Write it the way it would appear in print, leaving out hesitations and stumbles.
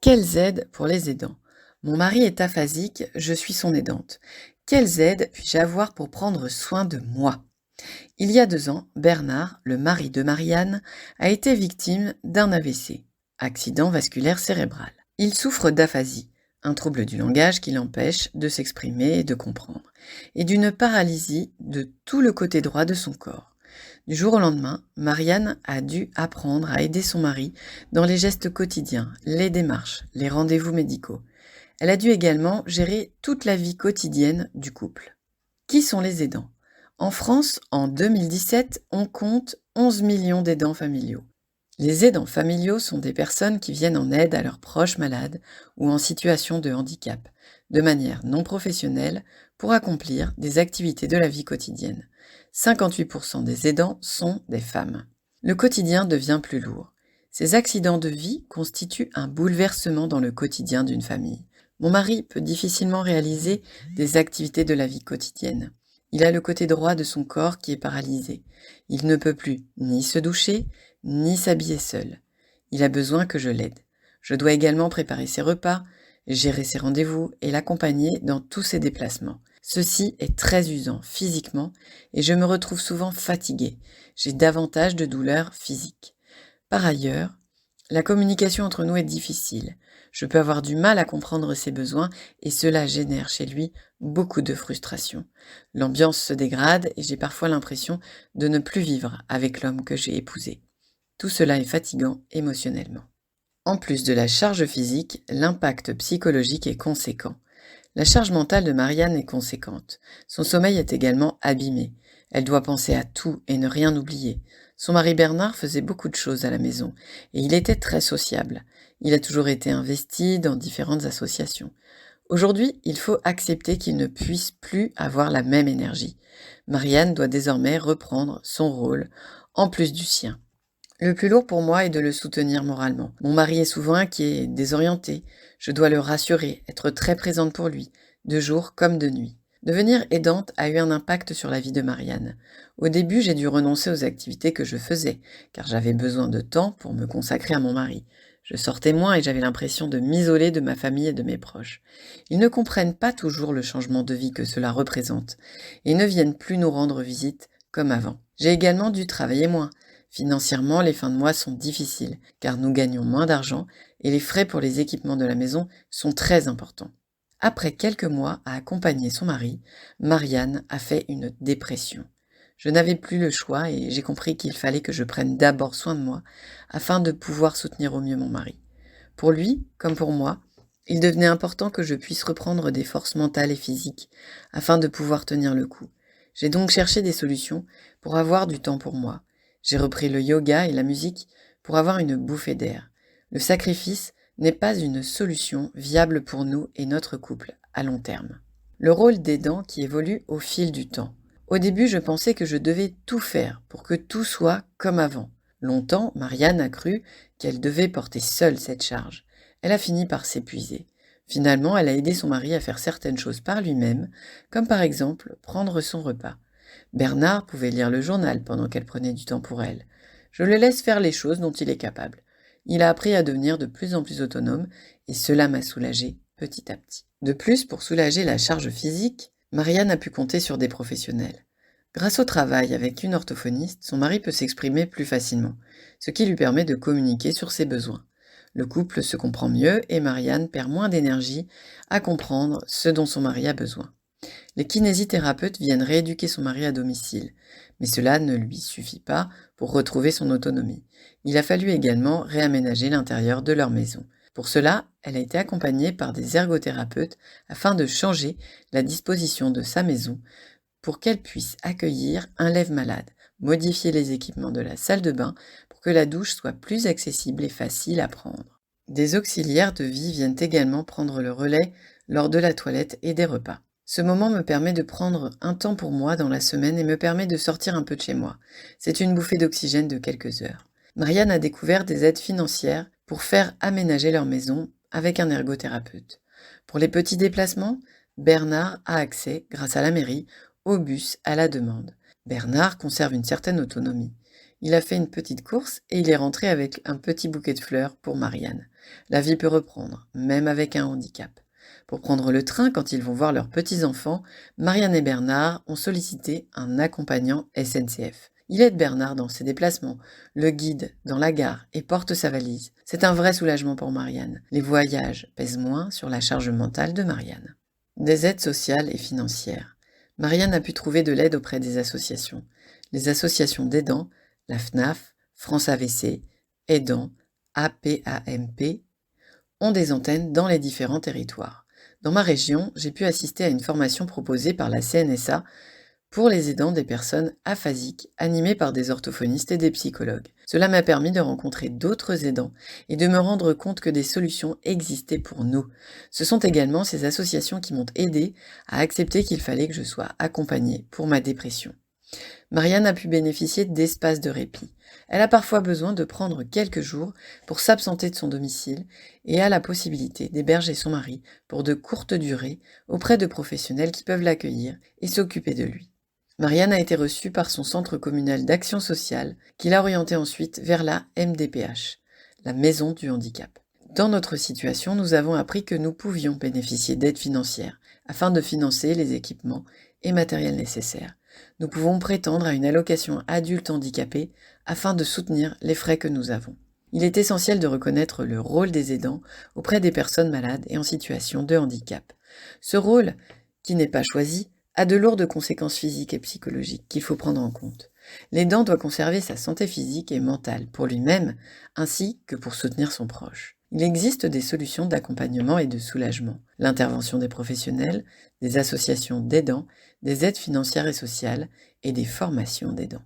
Quelles aides pour les aidants? Mon mari est aphasique, je suis son aidante. Quelles aides puis-je avoir pour prendre soin de moi? Il y a 2 ans, Bernard, le mari de Marianne, a été victime d'un AVC, accident vasculaire cérébral. Il souffre d'aphasie, un trouble du langage qui l'empêche de s'exprimer et de comprendre, et d'une paralysie de tout le côté droit de son corps. Du jour au lendemain, Marianne a dû apprendre à aider son mari dans les gestes quotidiens, les démarches, les rendez-vous médicaux. Elle a dû également gérer toute la vie quotidienne du couple. Qui sont les aidants? En France, en 2017, on compte 11 millions d'aidants familiaux. Les aidants familiaux sont des personnes qui viennent en aide à leurs proches malades ou en situation de handicap, de manière non professionnelle, pour accomplir des activités de la vie quotidienne. 58% des aidants sont des femmes. Le quotidien devient plus lourd. Ces accidents de vie constituent un bouleversement dans le quotidien d'une famille. Mon mari peut difficilement réaliser des activités de la vie quotidienne. Il a le côté droit de son corps qui est paralysé. Il ne peut plus ni se doucher, ni s'habiller seul. Il a besoin que je l'aide. Je dois également préparer ses repas, gérer ses rendez-vous et l'accompagner dans tous ses déplacements. Ceci est très usant physiquement et je me retrouve souvent fatiguée. J'ai davantage de douleurs physiques. Par ailleurs, la communication entre nous est difficile. Je peux avoir du mal à comprendre ses besoins et cela génère chez lui beaucoup de frustration. L'ambiance se dégrade et j'ai parfois l'impression de ne plus vivre avec l'homme que j'ai épousé. Tout cela est fatigant émotionnellement. En plus de la charge physique, l'impact psychologique est conséquent. La charge mentale de Marianne est conséquente. Son sommeil est également abîmé. Elle doit penser à tout et ne rien oublier. Son mari Bernard faisait beaucoup de choses à la maison et il était très sociable. Il a toujours été investi dans différentes associations. Aujourd'hui, il faut accepter qu'il ne puisse plus avoir la même énergie. Marianne doit désormais reprendre son rôle en plus du sien. Le plus lourd pour moi est de le soutenir moralement. Mon mari est souvent inquiet, désorienté. Je dois le rassurer, être très présente pour lui, de jour comme de nuit. Devenir aidante a eu un impact sur la vie de Marianne. Au début, j'ai dû renoncer aux activités que je faisais, car j'avais besoin de temps pour me consacrer à mon mari. Je sortais moins et j'avais l'impression de m'isoler de ma famille et de mes proches. Ils ne comprennent pas toujours le changement de vie que cela représente, et ne viennent plus nous rendre visite comme avant. J'ai également dû travailler moins. Financièrement, les fins de mois sont difficiles, car nous gagnons moins d'argent et les frais pour les équipements de la maison sont très importants. Après quelques mois à accompagner son mari, Marianne a fait une dépression. Je n'avais plus le choix et j'ai compris qu'il fallait que je prenne d'abord soin de moi afin de pouvoir soutenir au mieux mon mari. Pour lui, comme pour moi, il devenait important que je puisse reprendre des forces mentales et physiques afin de pouvoir tenir le coup. J'ai donc cherché des solutions pour avoir du temps pour moi. J'ai repris le yoga et la musique pour avoir une bouffée d'air. Le sacrifice n'est pas une solution viable pour nous et notre couple à long terme. Le rôle d'aidant qui évolue au fil du temps. Au début, je pensais que je devais tout faire pour que tout soit comme avant. Longtemps, Marianne a cru qu'elle devait porter seule cette charge. Elle a fini par s'épuiser. Finalement, elle a aidé son mari à faire certaines choses par lui-même, comme par exemple prendre son repas. Bernard pouvait lire le journal pendant qu'elle prenait du temps pour elle. Je le laisse faire les choses dont il est capable. Il a appris à devenir de plus en plus autonome et cela m'a soulagée petit à petit. De plus, pour soulager la charge physique, Marianne a pu compter sur des professionnels. Grâce au travail avec une orthophoniste, son mari peut s'exprimer plus facilement, ce qui lui permet de communiquer sur ses besoins. Le couple se comprend mieux et Marianne perd moins d'énergie à comprendre ce dont son mari a besoin. Les kinésithérapeutes viennent rééduquer son mari à domicile, mais cela ne lui suffit pas pour retrouver son autonomie. Il a fallu également réaménager l'intérieur de leur maison. Pour cela, elle a été accompagnée par des ergothérapeutes afin de changer la disposition de sa maison pour qu'elle puisse accueillir un lève-malade, modifier les équipements de la salle de bain pour que la douche soit plus accessible et facile à prendre. Des auxiliaires de vie viennent également prendre le relais lors de la toilette et des repas. Ce moment me permet de prendre un temps pour moi dans la semaine et me permet de sortir un peu de chez moi. C'est une bouffée d'oxygène de quelques heures. Marianne a découvert des aides financières pour faire aménager leur maison avec un ergothérapeute. Pour les petits déplacements, Bernard a accès, grâce à la mairie, au bus à la demande. Bernard conserve une certaine autonomie. Il a fait une petite course et il est rentré avec un petit bouquet de fleurs pour Marianne. La vie peut reprendre, même avec un handicap. Pour prendre le train quand ils vont voir leurs petits-enfants, Marianne et Bernard ont sollicité un accompagnant SNCF. Il aide Bernard dans ses déplacements, le guide dans la gare et porte sa valise. C'est un vrai soulagement pour Marianne. Les voyages pèsent moins sur la charge mentale de Marianne. Des aides sociales et financières. Marianne a pu trouver de l'aide auprès des associations. Les associations d'aidants, la FNAF, France AVC, Aidants, APAMP, ont des antennes dans les différents territoires. Dans ma région, j'ai pu assister à une formation proposée par la CNSA pour les aidants des personnes aphasiques, animée par des orthophonistes et des psychologues. Cela m'a permis de rencontrer d'autres aidants et de me rendre compte que des solutions existaient pour nous. Ce sont également ces associations qui m'ont aidé à accepter qu'il fallait que je sois accompagnée pour ma dépression. Marianne a pu bénéficier d'espaces de répit. Elle a parfois besoin de prendre quelques jours pour s'absenter de son domicile et a la possibilité d'héberger son mari pour de courtes durées auprès de professionnels qui peuvent l'accueillir et s'occuper de lui. Marianne a été reçue par son centre communal d'action sociale qui l'a orientée ensuite vers la MDPH, la Maison du handicap. Dans notre situation, nous avons appris que nous pouvions bénéficier d'aides financières afin de financer les équipements et matériels nécessaires. Nous pouvons prétendre à une allocation adulte handicapé afin de soutenir les frais que nous avons. Il est essentiel de reconnaître le rôle des aidants auprès des personnes malades et en situation de handicap. Ce rôle, qui n'est pas choisi, a de lourdes conséquences physiques et psychologiques qu'il faut prendre en compte. L'aidant doit conserver sa santé physique et mentale pour lui-même ainsi que pour soutenir son proche. Il existe des solutions d'accompagnement et de soulagement, l'intervention des professionnels, des associations d'aidants, des aides financières et sociales et des formations d'aidants.